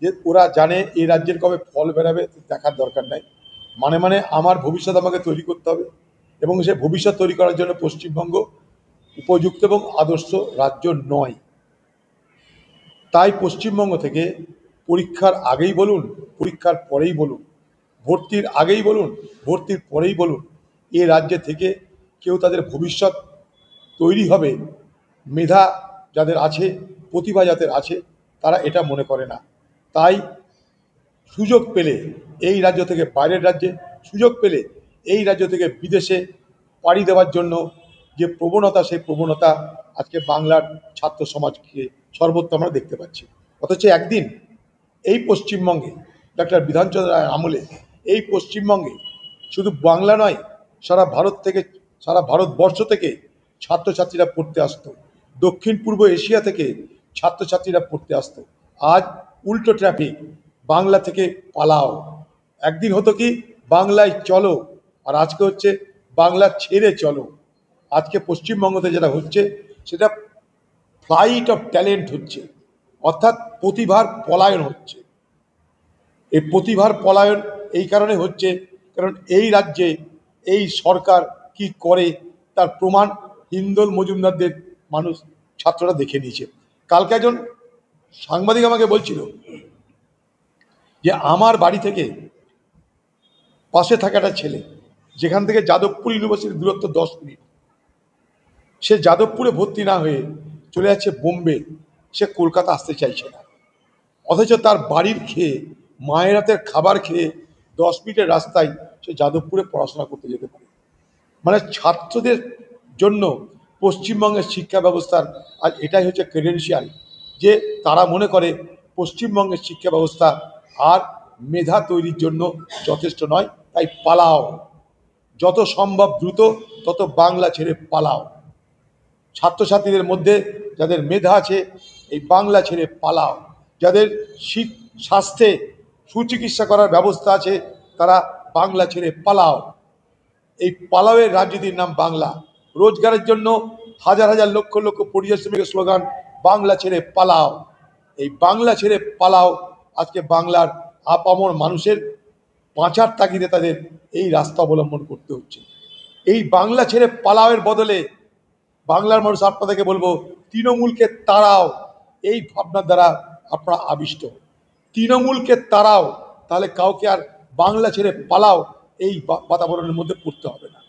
যে ওরা জানে এই রাজ্যের কবে ফল বেরাবে দেখার দরকার নাই। মানে আমার ভবিষ্যৎ আমাকে তৈরি করতে হবে, এবং সে ভবিষ্যৎ তৈরি করার জন্য পশ্চিমবঙ্গ উপযুক্ত এবং আদর্শ রাজ্য নয়। তাই পশ্চিমবঙ্গ থেকে পরীক্ষার আগেই বলুন, পরীক্ষার পরেই বলুন, ভর্তির আগেই বলুন, ভর্তির পরেই বলুন, এ রাজ্যে থেকে কেউ তাদের ভবিষ্যৎ তৈরি হবে, মেধা যাদের আছে, প্রতিভা যাদের আছে, তারা এটা মনে করে না। তাই সুযোগ পেলে এই রাজ্য থেকে বাইরের রাজ্যে, সুযোগ পেলে এই রাজ্য থেকে বিদেশে পাড়ি দেওয়ার জন্য যে প্রবণতা, সেই প্রবণতা আজকে বাংলার ছাত্র সমাজকে সর্বত্র আমরা দেখতে পাচ্ছি। অথচ একদিন এই পশ্চিমবঙ্গে ডক্টর বিধানচন্দ্র রায়ের আমলে এই পশ্চিমবঙ্গে শুধু বাংলা নয়, সারা ভারত থেকে, সারা ভারতবর্ষ থেকে ছাত্রছাত্রীরা পড়তে আসতো, দক্ষিণ পূর্ব এশিয়া থেকে ছাত্রছাত্রীরা পড়তে আসতো। আজ উল্টো ট্রাফিক, বাংলা থেকে পালাও। একদিন হতো কি বাংলায় চলো, আর আজকে হচ্ছে বাংলা ছেড়ে চলো। আজকে পশ্চিমবঙ্গতে যেটা হচ্ছে সেটা ফ্লাইট অফ ট্যালেন্ট হচ্ছে, অর্থাৎ প্রতিভার পলায়ন হচ্ছে। এই প্রতিভার পলায়ন এই কারণে হচ্ছে কারণ এই রাজ্যে এই সরকার কি করে তার প্রমাণ হিন্দোল মজুমদারদের মানুষ, ছাত্ররা দেখে নিয়েছে। কালকে একজন সাংবাদিক আমাকে বলছিল যে আমার বাড়ি থেকে পাশে থাকা একটা ছেলে, যেখান থেকে যাদবপুর ইউনিভার্সিটির দূরত্ব 10 মিনিট, সে যাদবপুরে ভর্তি না হয়ে চলে যাচ্ছে বোম্বে, সে কলকাতা আসতে চাইছে না। অথচ তার বাড়ির খেয়ে, মায়ের হাতের খাবার খেয়ে 10 মিনিটের রাস্তায় সে যাদবপুরে পড়াশোনা করতে যেতে পারে। মানে ছাত্রদের জন্য পশ্চিমবঙ্গের শিক্ষা ব্যবস্থার আজ এটাই হচ্ছে ক্রেডেন্সিয়াল, যে তারা মনে করে পশ্চিমবঙ্গের শিক্ষা ব্যবস্থা আর মেধা তৈরির জন্য যথেষ্ট নয়। তাই পালাও, যত সম্ভব দ্রুত তত বাংলা ছেড়ে পালাও। ছাত্রছাত্রীদের মধ্যে যাদের মেধা আছে, এই বাংলা ছেড়ে পালাও। যাদের স্বাস্থ্যে সুচিকিৎসা করার ব্যবস্থা আছে, তারা বাংলা ছেড়ে পালাও। এই পালাওয়ের রাজনীতির নাম বাংলা। রোজগারের জন্য হাজার হাজার লক্ষ লক্ষ পরিযায়ী শ্রমিকের স্লোগান বাংলা ছেড়ে পালাও। এই বাংলা ছেড়ে পালাও আজকে বাংলার আপামর মানুষের বাঁচার তাগিদে তাদের এই রাস্তা অবলম্বন করতে হচ্ছে। এই বাংলা ছেড়ে পালাওয়ের বদলে বাংলার মানুষ আপনাদেরকে বলবো, তৃণমূলকে তাড়াও। এই ভাবনার দ্বারা আপনারা আবিষ্ট, তৃণমূলকে তাড়াও, তাহলে কাউকে আর বাংলা ছেড়ে পালাও এই বাতাবরণের মধ্যে পড়তে হবে না।